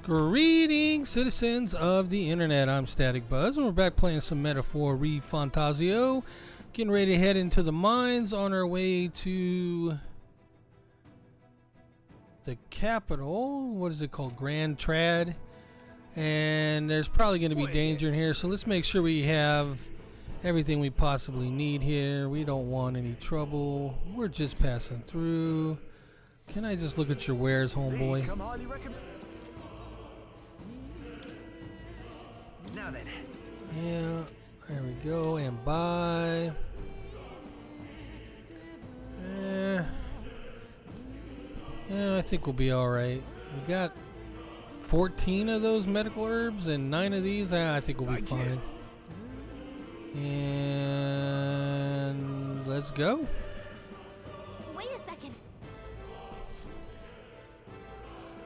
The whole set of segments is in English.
Greetings, citizens of the internet. I'm Static Buzz, and we're back playing some Metaphor ReFantazio. Getting ready to head into the mines on our way to the capital. What is it called? Grand Trad. And there's probably going to be danger in here, so let's make sure we have everything we possibly need here. We don't want any trouble. We're just passing through. Can I just look at your wares, homeboy? Now then. Yeah, there we go. And buy. Yeah, I think we'll be alright. We got 14 of those medical herbs and 9 of these. I think we'll be fine. And let's go. Wait a second.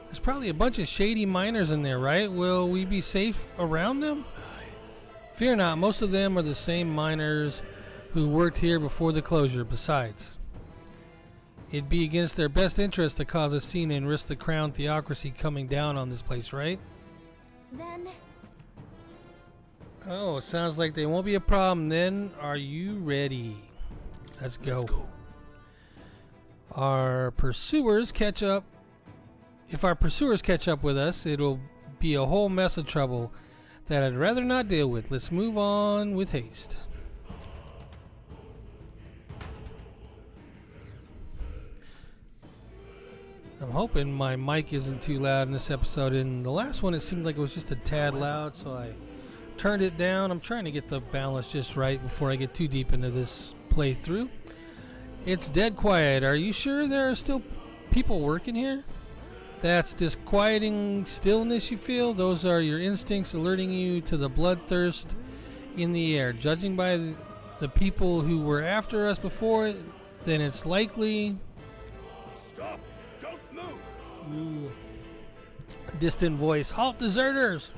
There's probably a bunch of shady miners in there, right? Will we be safe around them? Fear not, most of them are the same miners who worked here before the closure. Besides, it'd be against their best interest to cause a scene and risk the crown theocracy coming down on this place, right? Then... Oh, it sounds like they won't be a problem then. Are you ready? Let's go. Our pursuers catch up. If our pursuers catch up with us, it'll be a whole mess of trouble that I'd rather not deal with. Let's move on with haste. I'm hoping my mic isn't too loud in this episode. In the last one, it seemed like it was just a tad loud, so I turned it down. I'm trying to get the balance just right before I get too deep into this playthrough. It's dead quiet. Are you sure there are still people working here? That's disquieting stillness you feel. Those are your instincts alerting you to the bloodthirst in the air. Judging by the people who were after us before, then it's likely... Stop! Don't move! Distant voice. Halt, deserters!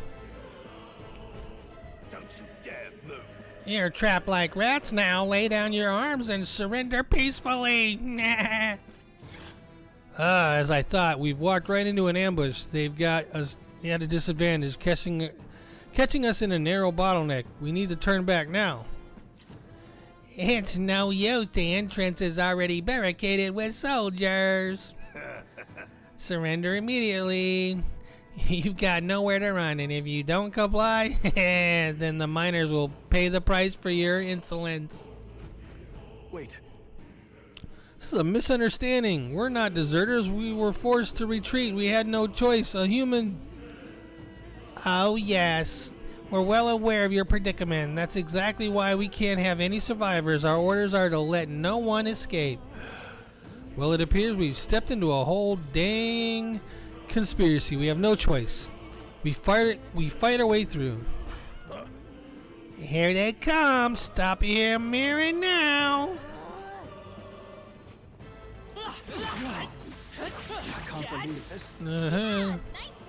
Don't you dare move! You're trapped like rats now. Lay down your arms and surrender peacefully. As I thought, we've walked right into an ambush. They've got us at a disadvantage, catching us in a narrow bottleneck. We need to turn back now. It's no use. The entrance is already barricaded with soldiers. Surrender immediately. You've got nowhere to run, and if you don't comply, then the miners will pay the price for your insolence. Wait. This is a misunderstanding. We're not deserters. We were forced to retreat. We had no choice. A human... Oh, yes. We're well aware of your predicament. That's exactly why we can't have any survivors. Our orders are to let no one escape. Well, it appears we've stepped into a whole dang conspiracy. We have no choice. We fight our way through. Here they come. Stop your mirroring now. I can't believe this. Nice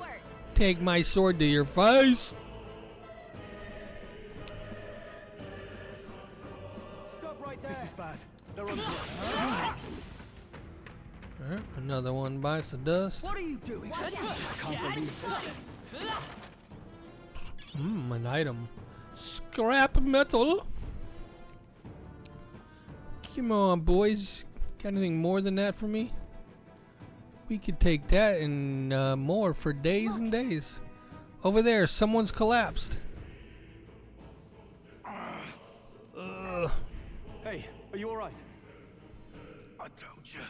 work. Take my sword to your face. Stop right there. This is bad. They're on to us. Another one bites the dust. What are you doing? I can't believe this. An item. Scrap metal. Come on, boys. Got anything more than that for me? We could take that and more for days and days. Over there, someone's collapsed. Hey, are you alright? I told you,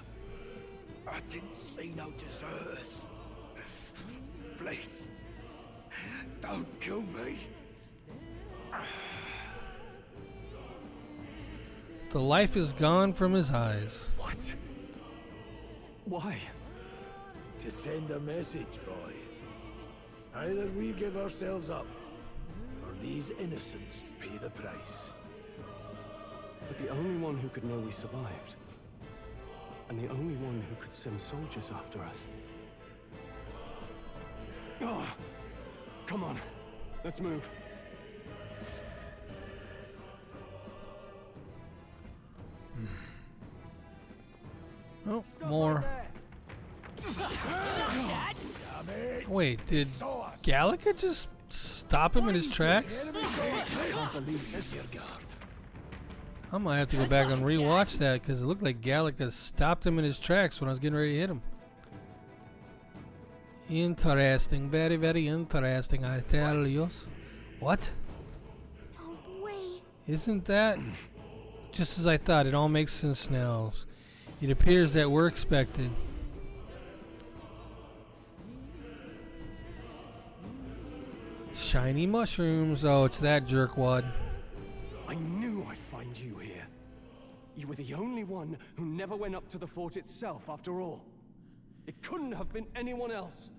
I didn't see no deserters. Please, don't kill me. The life is gone from his eyes. What? Why? To send a message, boy. Either we give ourselves up, or these innocents pay the price. But the only one who could know we survived, and the only one who could send soldiers after us. Oh, come on, let's move. Oh, more. Damn it! Wait, did Saw us. Gallica just stop him in his tracks? Enemy soldiers. Can't believe this here guard. I might have to go back and rewatch that because it looked like Gallica stopped him in his tracks when I was getting ready to hit him. Interesting, very, very interesting, I tell you. What? No way. Isn't that just as I thought? It all makes sense now. It appears that we're expected. Shiny mushrooms. Oh, it's that jerkwad. I knew I'd find you here. You were the only one who never went up to the fort itself, after all. It couldn't have been anyone else.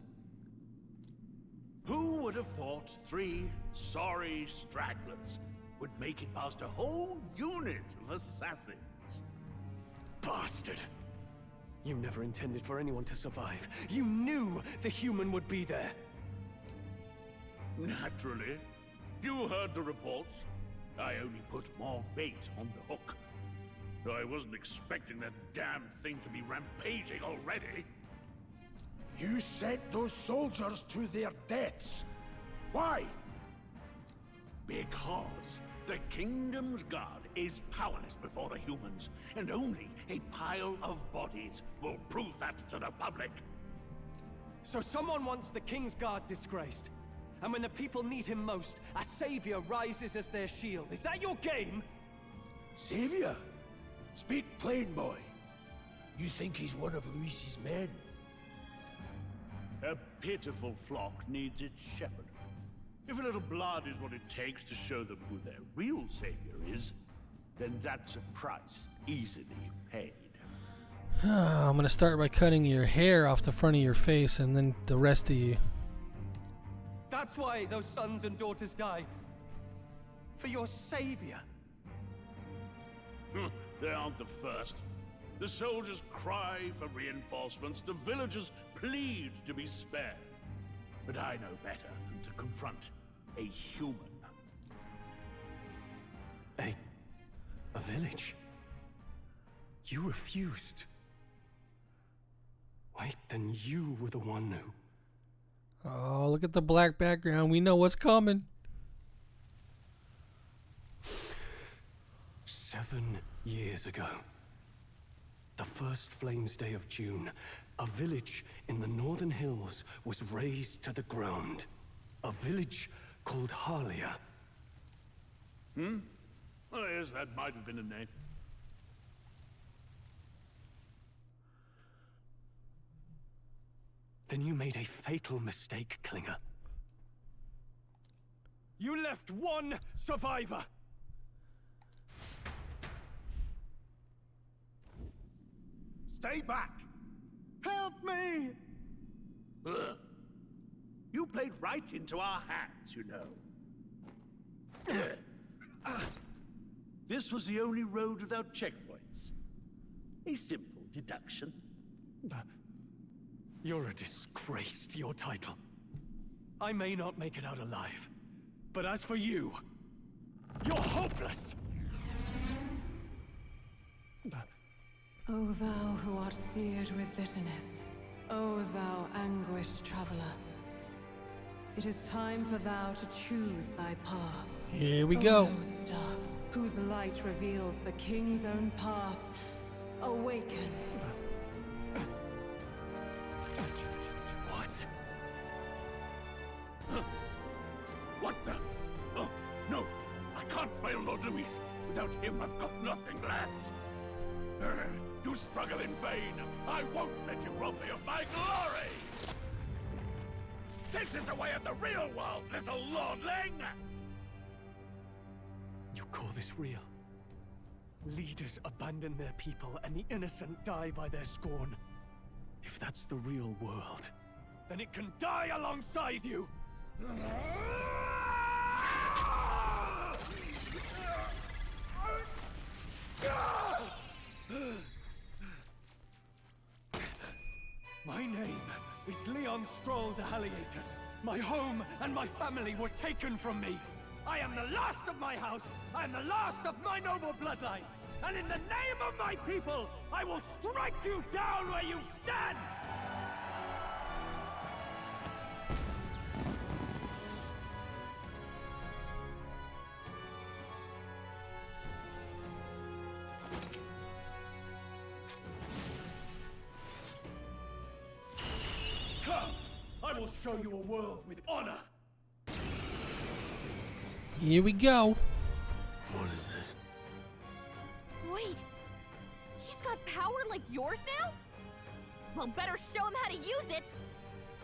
Who would have thought 3 sorry stragglers would make it past a whole unit of assassins? Bastard! You never intended for anyone to survive. You knew the human would be there. Naturally. You heard the reports. I only put more bait on the hook. I wasn't expecting that damn thing to be rampaging already. You sent those soldiers to their deaths. Why? Because the Kingdom's Guard is powerless before the humans, and only a pile of bodies will prove that to the public. So someone wants the King's Guard disgraced. And when the people need him most, a savior rises as their shield. Is that your game? Savior? Speak plain, boy. You think he's one of Luis's men? A pitiful flock needs its shepherd. If a little blood is what it takes to show them who their real savior is, then that's a price easily paid. I'm gonna start by cutting your hair off the front of your face and then the rest of you. That's why those sons and daughters die. For your savior. They aren't the first. The soldiers cry for reinforcements, the villagers plead to be spared. But I know better than to confront a human. A village? You refused. Wait, then you were the one who... Oh, look at the black background. We know what's coming. 7 years ago, the first Flames Day of June, a village in the northern hills was razed to the ground. A village called Harlia. Well, yes, that might have been a name. Then you made a fatal mistake, Klinger. You left one survivor! Stay back! Help me! Ugh. You played right into our hands, you know. This was the only road without checkpoints. A simple deduction. You're a disgrace to your title. I may not make it out alive, but as for you, you're hopeless! O thou who art seared with bitterness, O thou anguished traveler, it is time for thou to choose thy path. Here we O go. Lodestar, whose light reveals the king's own path, awaken. What? What the? Oh, no! I can't fail Lord Luis. Without him, I've got nothing left. You struggle in vain. I won't let you rob me of my glory! This is the way of the real world, little lordling! You call this real? Leaders abandon their people and the innocent die by their scorn. If that's the real world, then it can die alongside you! My name is Leon Stroll de Halietus. My home and my family were taken from me. I am the last of my house. I am the last of my noble bloodline. And in the name of my people, I will strike you down where you stand! will show you a world with honor. Here we go. What is this? Wait, he's got power like yours now? Well, better show him how to use it.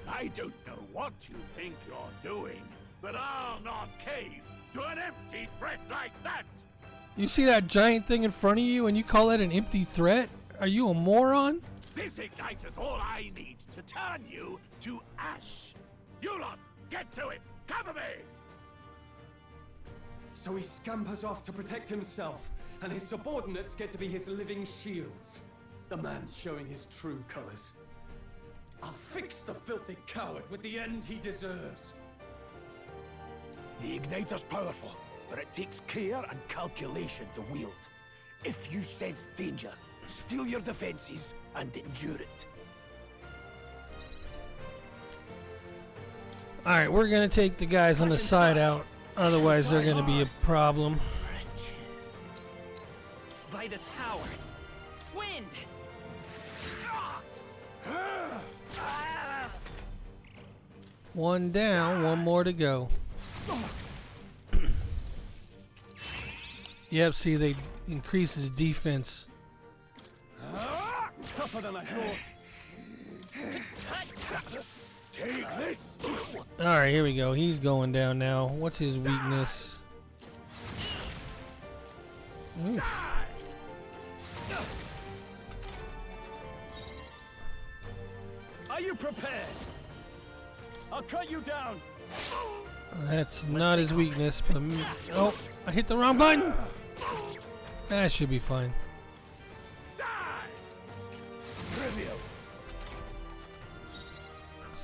I don't know what you think you're doing, but I'll not cave to an empty threat like that! You see that giant thing in front of you and you call that an empty threat? Are you a moron? This ignite is all I need to turn you to ash. You lot, get to it! Cover me! So he scampers off to protect himself, and his subordinates get to be his living shields. The man's showing his true colors. I'll fix the filthy coward with the end he deserves. The igniter's powerful, but it takes care and calculation to wield. If you sense danger, steel your defenses and endure it. Alright, we're gonna take the guys on the side out. Otherwise, they're gonna be a problem. Vitus power. Wind. One down, one more to go. Yep, see, they increase his defense. Tougher than I thought. Take this! Alright, here we go. He's going down now. What's his weakness? Oof. Are you prepared? I'll cut you down. That's not his weakness, but oh, I hit the wrong button. That should be fine. Trivial.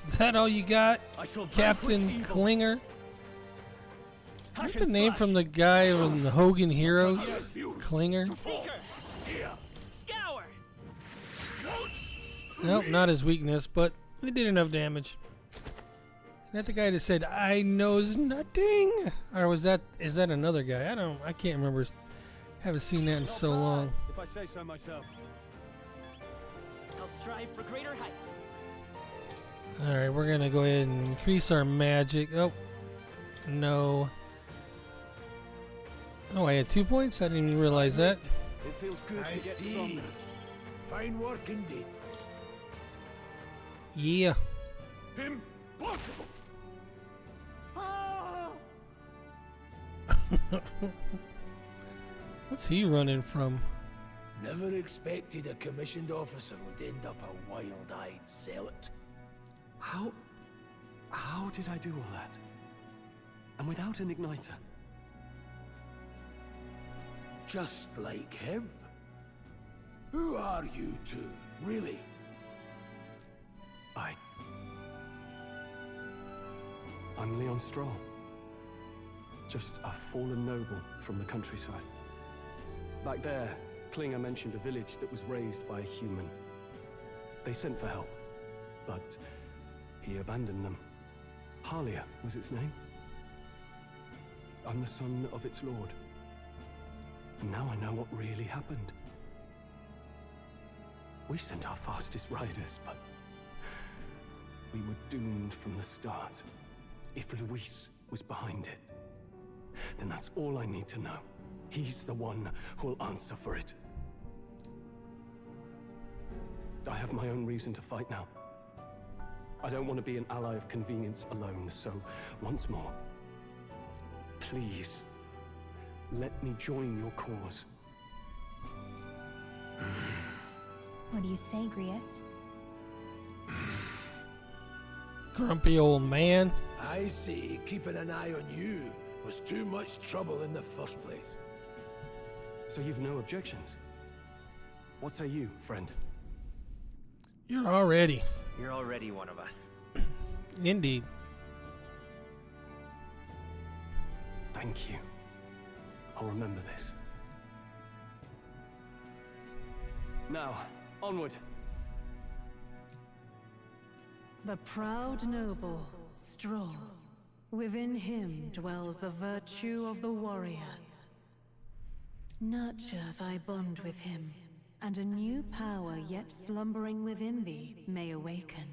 Is that all you got, I shall Captain vanquish evil. Klinger? Hack Is that the and name slash. from the guy from the Hogan Heroes? Klinger? Seeker. Scour. Nope, not his weakness, but it did enough damage. That the guy that said, "I knows nothing," or was that? Is that another guy? I can't remember. Haven't seen that in so long. If I say so myself. I'll strive for greater heights. All right, we're gonna go ahead and increase our magic. Oh, no. Oh, I had 2 points. I didn't even realize that. It feels good I to get see. stronger. Fine work indeed. Yeah. Impossible! What's he running from? Never expected a commissioned officer would end up a wild-eyed zealot. How did I do all that? And without an igniter? Just like him. Who are you two, really? I'm Leon Stroll. Just a fallen noble from the countryside. Back there, Klinger mentioned a village that was raised by a human. They sent for help, but he abandoned them. Harlia was its name. I'm the son of its lord. And now I know what really happened. We sent our fastest riders, but we were doomed from the start. If Luis was behind it, then that's all I need to know. He's the one who'll answer for it. I have my own reason to fight now. I don't want to be an ally of convenience alone, so once more, please, let me join your cause. What do you say, Grius? Grumpy old man. I see keeping an eye on you was too much trouble in the first place. So you've no objections? What say you, friend? You're already. You're already one of us. Indeed. Thank you. I'll remember this. Now, onward. The proud noble, Stroll. Within him dwells the virtue of the warrior. Nurture thy bond with him, and a new power yet slumbering within thee may awaken.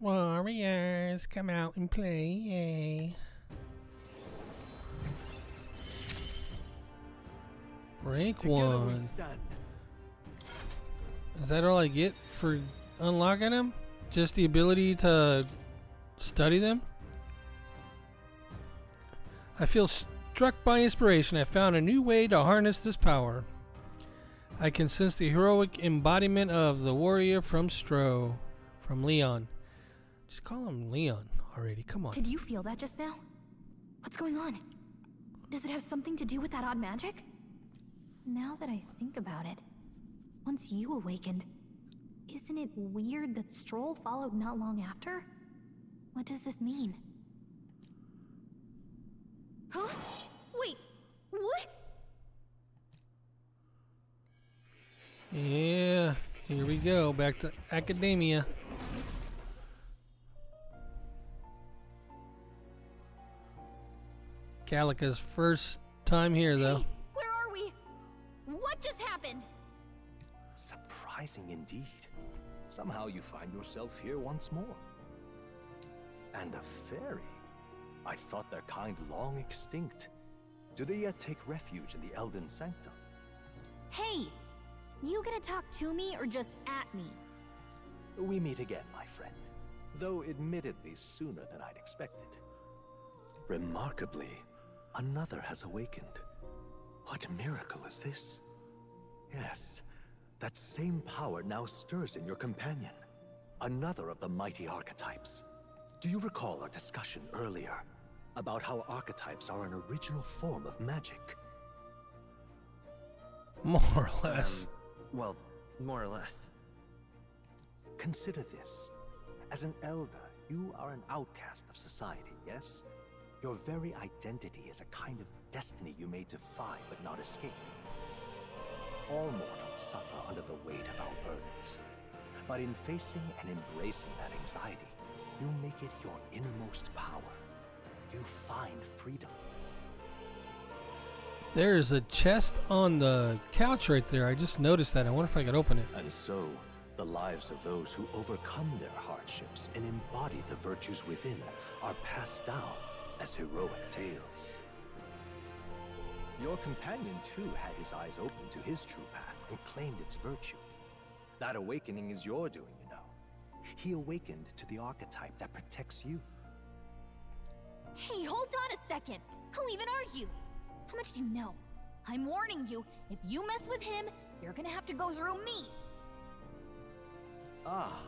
Warriors, come out and play, yay. Rank Together we 1. stand. Is that all I get for unlocking them? Just the ability to study them? I feel struck by inspiration. I found a new way to harness this power. I can sense the heroic embodiment of the warrior from Stro. From Leon. Just call him Leon already. Come on. Did you feel that just now? What's going on? Does it have something to do with that odd magic? Now that I think about it, once you awakened, isn't it weird that Stroll followed not long after? What does this mean? Huh? Wait, what? Yeah, here we go. Back to academia. Calica's first time here, though. Hey, where are we? What just happened? Surprising indeed. Somehow you find yourself here once more. And a fairy? I thought their kind long extinct. Do they yet take refuge in the Elden Sanctum? Hey, you gonna talk to me or just at me? We meet again, my friend. Though admittedly sooner than I'd expected. Remarkably, another has awakened. What miracle is this? Yes, that same power now stirs in your companion. Another of the mighty archetypes. Do you recall our discussion earlier about how archetypes are an original form of magic? More or less. Well, more or less. Consider this. As an elder, you are an outcast of society, yes? Your very identity is a kind of destiny you may defy but not escape. All mortals suffer under the weight of our burdens. But in facing and embracing that anxiety, you make it your innermost power. You find freedom. There's a chest on the couch right there. I just noticed that. I wonder if I could open it. And so, the lives of those who overcome their hardships and embody the virtues within are passed down as heroic tales. Your companion, too, had his eyes open to his true path and claimed its virtue. That awakening is your doing, you know. He awakened to the archetype that protects you. Hey, hold on a second. Who even are you? How much do you know? I'm warning you, if you mess with him, you're gonna have to go through me. Ah,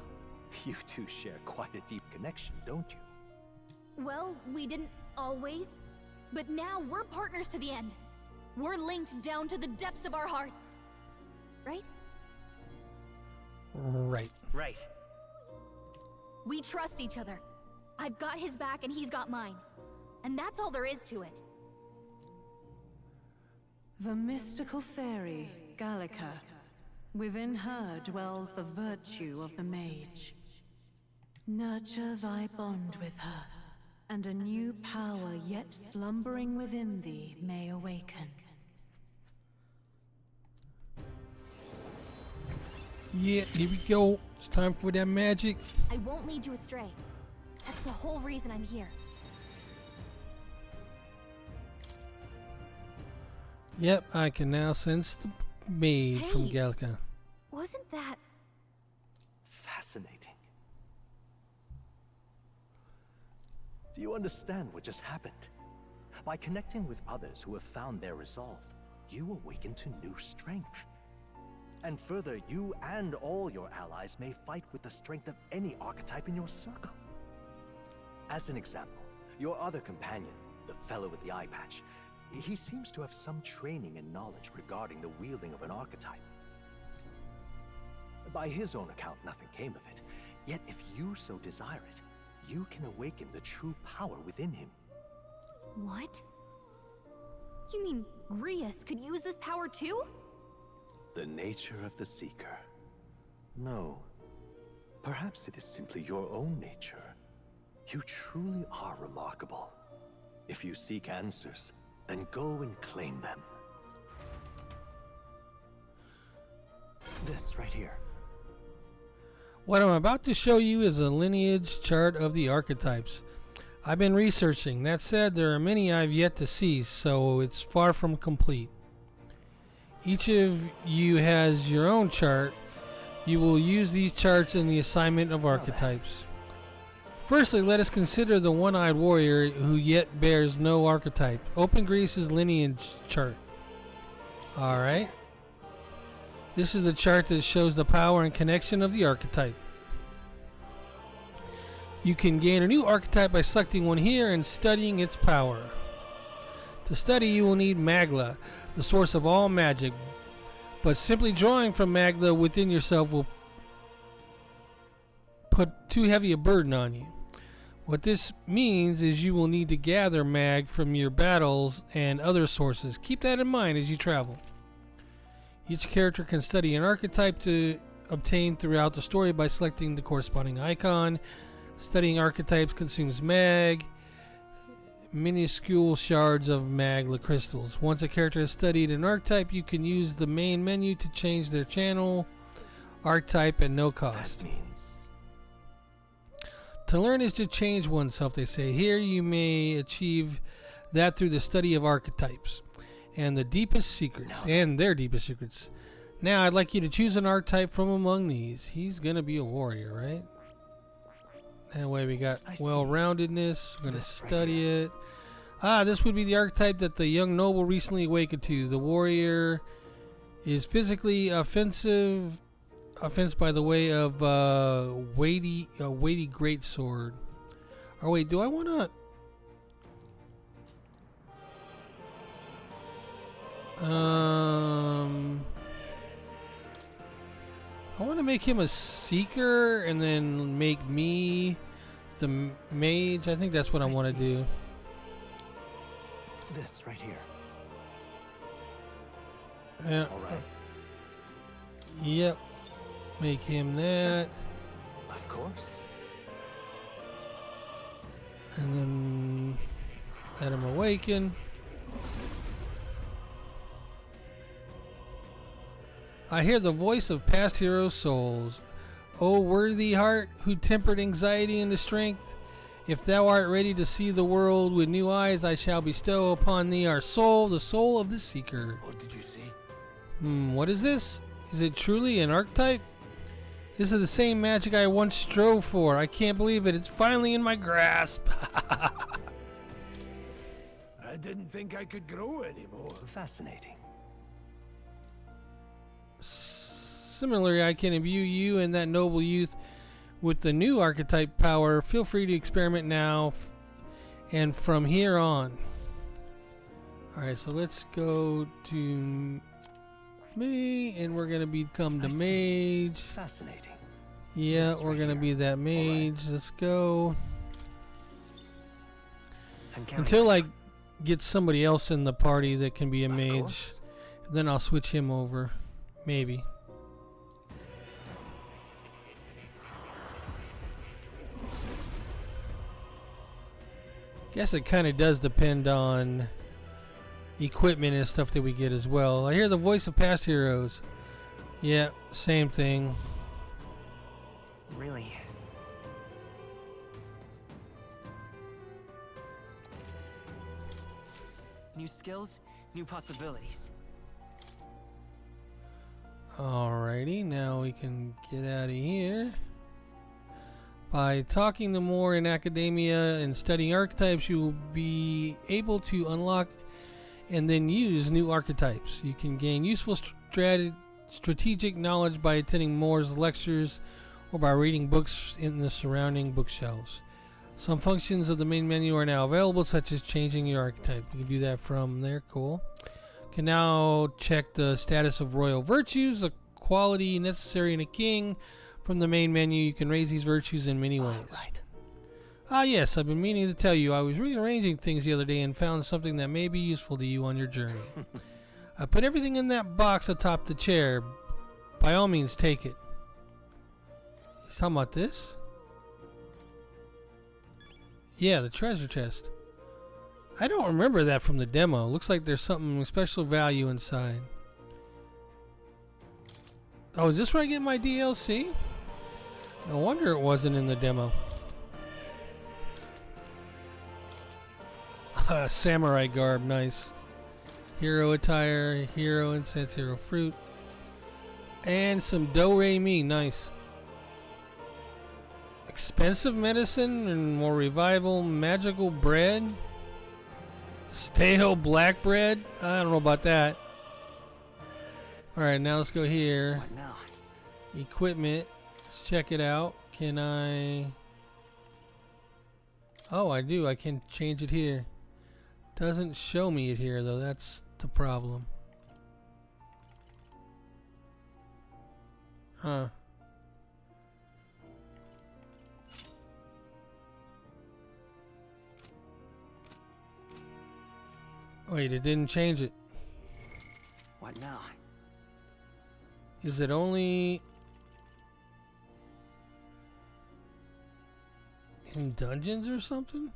you two share quite a deep connection, don't you? Well, we didn't always, but now we're partners to the end. We're linked down to the depths of our hearts. Right? Right. Right. We trust each other. I've got his back and he's got mine. And that's all there is to it. The mystical fairy, Gallica. Within her dwells the virtue of the mage. Nurture thy bond with her, and a new power yet slumbering within thee may awaken. Yeah, here we go. It's time for that magic. I won't lead you astray. That's the whole reason I'm here. Yep, I can now sense the mage from Hey. Gallica. Wasn't that... Fascinating. Do you understand what just happened? By connecting with others who have found their resolve, you awaken to new strength. And further, you and all your allies may fight with the strength of any archetype in your circle. As an example, your other companion, the fellow with the eye patch, he seems to have some training and knowledge regarding the wielding of an archetype. By his own account, nothing came of it. Yet if you so desire it, you can awaken the true power within him. What? You mean Grius could use this power too? The nature of the Seeker. No. Perhaps it is simply your own nature. You truly are remarkable. If you seek answers, then go and claim them. This right here. What I'm about to show you is a lineage chart of the archetypes. I've been researching. That said, there are many I've yet to see, so it's far from complete. Each of you has your own chart. You will use these charts in the assignment of archetypes. Firstly, let us consider the one-eyed warrior who yet bears no archetype. Open Greece's lineage chart. Alright. This is the chart that shows the power and connection of the archetype. You can gain a new archetype by selecting one here and studying its power. To study, you will need Magla, the source of all magic, but simply drawing from Magla within yourself will put too heavy a burden on you. What this means is you will need to gather mag from your battles and other sources. Keep that in mind as you travel. Each character can study an archetype to obtain throughout the story by selecting the corresponding icon. Studying archetypes consumes mag, minuscule shards of magla crystals. Once a character has studied an archetype, you can use the main menu to change their channel archetype at no cost. That means... To learn is to change oneself, they say. Here you may achieve that through the study of archetypes and the deepest secrets, and their deepest secrets. Now I'd like you to choose an archetype from among these. He's gonna be a warrior, right? That way we got well-roundedness. We're gonna study it. This would be the archetype that the young noble recently awakened to. The warrior is physically offense by the way of weighty greatsword. Oh wait, do I wanna? I want to make him a seeker and then make me the mage. I think that's what I want to do. This right here. Yeah. All right. Yep. Make him that. Of course. And then let him awaken. I hear the voice of past hero souls. O worthy heart, who tempered anxiety into strength, if thou art ready to see the world with new eyes, I shall bestow upon thee our soul, the soul of the seeker. What did you see? What is this? Is it truly an archetype? This is the same magic I once strove for. I can't believe it. It's finally in my grasp. I didn't think I could grow anymore. Fascinating. Similarly, I can imbue you and that noble youth with the new archetype power. Feel free to experiment now and from here on. Alright, so let's go to me, and we're going to become the mage. Fascinating. Yeah, we're going to be that mage. Right. Let's go. Until I get somebody else in the party that can be a mage. Then I'll switch him over. Maybe. Guess it kind of does depend on equipment and stuff that we get as well. I hear the voice of past heroes. Yeah, same thing. Really? New skills, new possibilities. Alrighty, now we can get out of here. By talking to more in academia and studying archetypes, you will be able to unlock and then use new archetypes. You can gain useful strategic knowledge by attending Moore's lectures or by reading books in the surrounding bookshelves. Some functions of the main menu are now available, such as changing your archetype. You can do that from there. Cool. Can now check the status of royal virtues, the quality necessary in a king. From the main menu, you can raise these virtues in many ways. Right. Yes, I've been meaning to tell you. I was rearranging things the other day and found something that may be useful to you on your journey. I put everything in that box atop the chair. By all means, take it. He's talking about this? Yeah, the treasure chest. I don't remember that from the demo. Looks like there's something special value inside. Oh, is this where I get my DLC? No wonder it wasn't in the demo. Samurai garb, nice. Hero attire, hero incense, hero fruit. And some do-re-mi, nice. Expensive medicine and more revival, magical bread. Stale black bread? I don't know about that. Alright, now let's go here. What now? Equipment. Let's check it out. Can I... Oh, I do. I can change it here. Doesn't show me it here, though. That's the problem. Huh. Wait, it didn't change it. What now? Is it only in dungeons or something?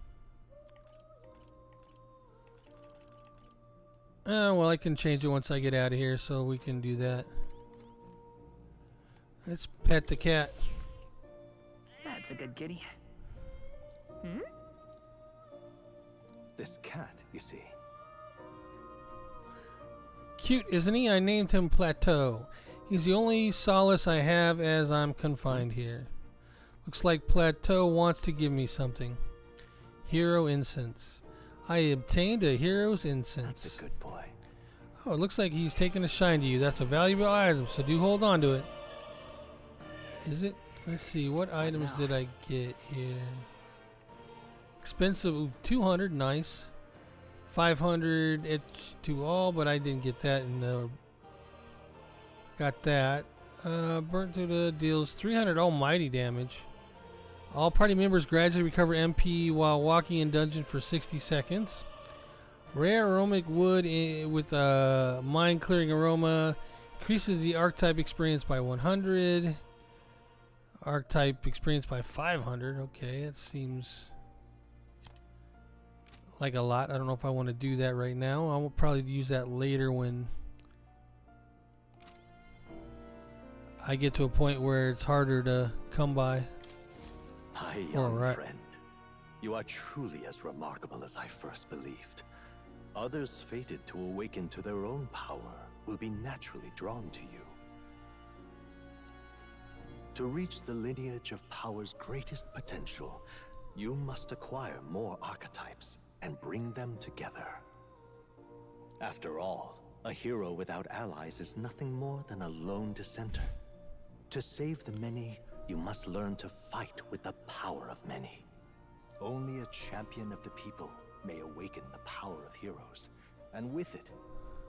Well, I can change it once I get out of here, so we can do that. Let's pet the cat. That's a good kitty. Hmm? This cat, you see. Cute, isn't he? I named him Plateau. He's the only solace I have as I'm confined here. Looks like Plateau wants to give me something. Hero incense. I obtained a hero's incense. That's a good boy. Oh, it looks like he's taking a shine to you. That's a valuable item, so do hold on to it. Is it? Let's see. What items did I get here? Expensive. Ooh, 200. Nice. 500 etch to all, but I didn't get that. Got that. Burnt to the deals 300 almighty damage. All party members gradually recover MP while walking in dungeon for 60 seconds. Rare aromatic wood with mind clearing aroma increases the archetype experience by 100. Archetype experience by 500. Okay, that seems like a lot. I don't know if I want to do that right now. I will probably use that later when I get to a point where it's harder to come by. My young friend, you are truly as remarkable as I first believed. Others fated to awaken to their own power will be naturally drawn to you. To reach the lineage of power's greatest potential, you must acquire more archetypes and bring them together. After all, a hero without allies is nothing more than a lone dissenter. To save the many, you must learn to fight with the power of many. Only a champion of the people may awaken the power of heroes, and with it,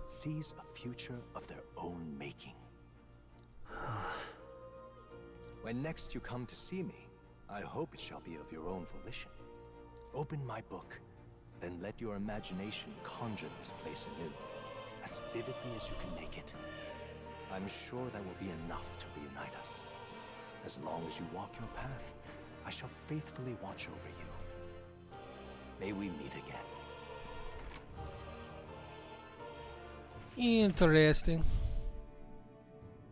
seize a future of their own making. When next you come to see me, I hope it shall be of your own volition. Open my book, then let your imagination conjure this place anew, as vividly as you can make it. I'm sure that will be enough to reunite us. As long as you walk your path, I shall faithfully watch over you. May we meet again. Interesting.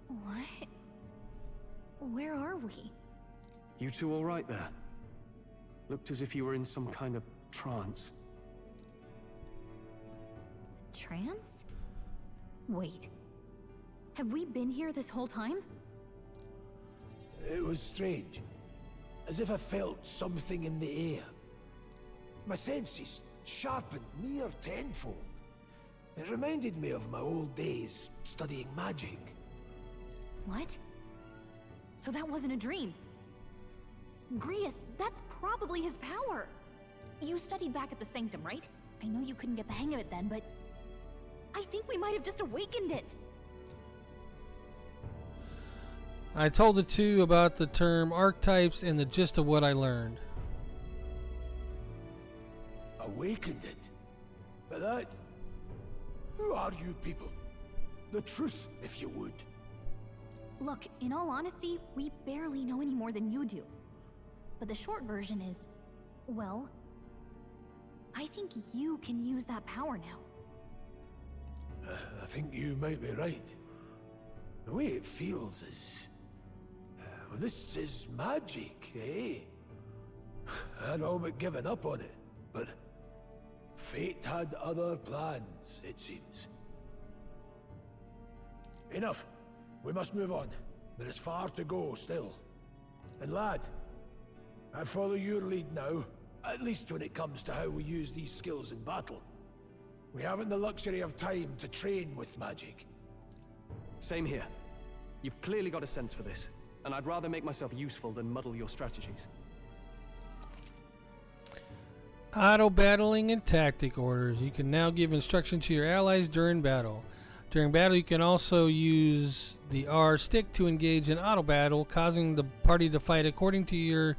What? Where are we? You two all right there? Looked as if you were in some kind of trance. Trance? Wait. Have we been here this whole time? It was strange. As if I felt something in the air. My senses sharpened near tenfold. It reminded me of my old days studying magic. What? So that wasn't a dream. Grius, that's probably his power. You studied back at the Sanctum, right? I know you couldn't get the hang of it then, but I think we might have just awakened it. I told the two about the term archetypes and the gist of what I learned. Awakened it? But that... Who are you people? The truth, if you would. Look, in all honesty, we barely know any more than you do. But the short version is, well, I think you can use that power now. I think you might be right. The way it feels is... Well, this is magic, eh? I'd all but given up on it, but fate had other plans, it seems. Enough. We must move on. There is far to go still. And lad, I follow your lead now, at least when it comes to how we use these skills in battle. We haven't the luxury of time to train with magic. Same here. You've clearly got a sense for this, and I'd rather make myself useful than muddle your strategies. Auto battling and tactic orders. You can now give instruction to your allies during battle. During battle, you can also use the R stick to engage in auto battle, causing the party to fight according to your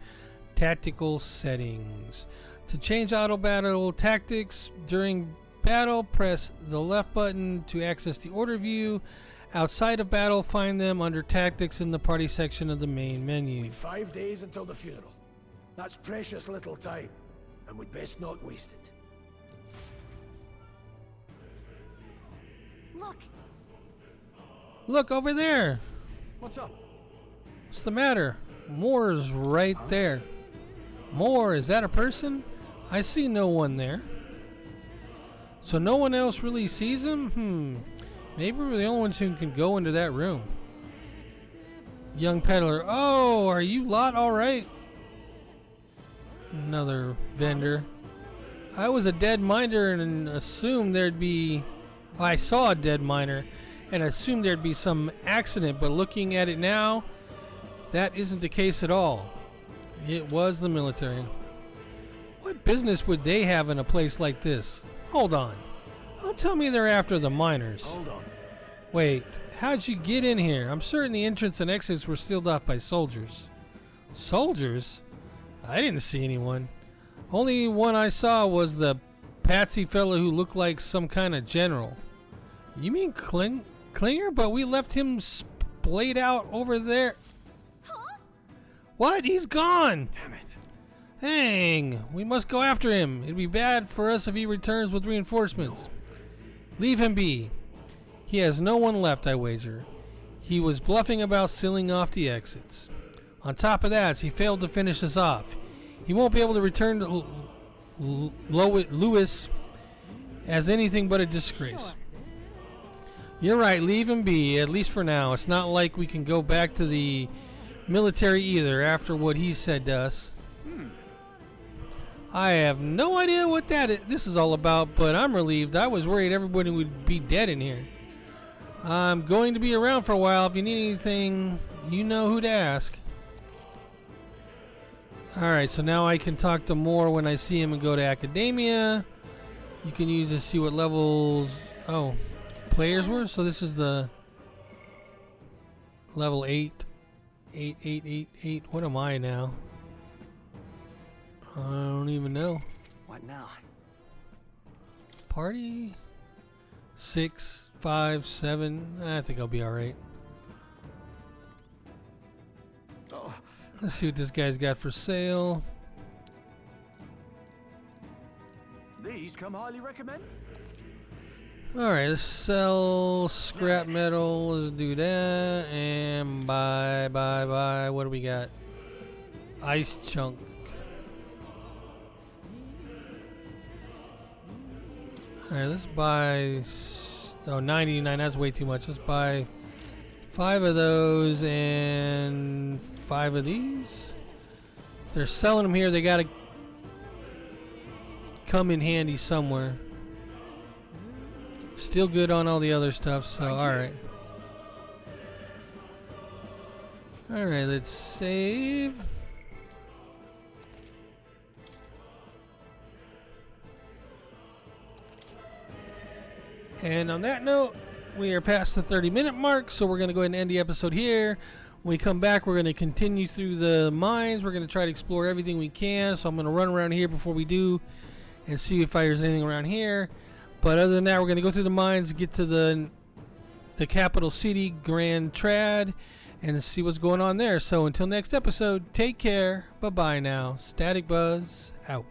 tactical settings. To change auto battle tactics during battle, press the left button to access the order view. Outside of battle, find them under tactics in the party section of the main menu. We've 5 days until the funeral. That's precious little time, and we'd best not waste it. Look, Look over there. What's up? What's the matter? Moore's right there. Moore, is that a person? I see no one there. So no one else really sees him? Maybe we're the only ones who can go into that room. Young peddler. Oh, are you lot alright? Another vendor. I was a dead miner and assumed there'd be... I saw a dead miner and assumed there'd be some accident, but looking at it now, that isn't the case at all. It was the military. What business would they have in a place like this? Hold on. Don't tell me they're after the miners. Hold on. Wait, how'd you get in here? I'm certain the entrance and exits were sealed off by soldiers. Soldiers? I didn't see anyone. Only one I saw was the patsy fellow who looked like some kind of general. You mean Klinger? But we left him splayed out over there. huh? What? He's gone! Damn it. Hang! We must go after him. It'd be bad for us if he returns with reinforcements. Leave him be. He has no one left, I wager. He was bluffing about sealing off the exits. On top of that, he failed to finish us off. He won't be able to return to Lewis as anything but a disgrace. You're right, leave him be, at least for now. It's not like we can go back to the military either after what he said to us. I have no idea what this is all about, but I'm relieved. I was worried everybody would be dead in here. I'm going to be around for a while. If you need anything, you know who to ask. Alright, so now I can talk to Moore when I see him and go to Academia. You can use to see what levels players were. So this is the level 8. 8. What am I now? I don't even know. What now? Party 6, 5, 7. I think I'll be alright. Oh, Let's see what this guy's got for sale. These come highly recommended. Alright, let's sell scrap metal. Let's do that. And buy. What do we got? Ice chunk. Alright, let's buy... 99, that's way too much. Let's buy 5 of those and 5 of these. If they're selling them here, they gotta come in handy somewhere. Still good on all the other stuff, so alright. Alright, let's save. And on that note, we are past the 30-minute mark, so we're going to go ahead and end the episode here. When we come back, we're going to continue through the mines. We're going to try to explore everything we can, so I'm going to run around here before we do and see if there's anything around here. But other than that, we're going to go through the mines, get to the capital city, Grand Trad, and see what's going on there. So until next episode, take care. Bye-bye now. Static Buzz out.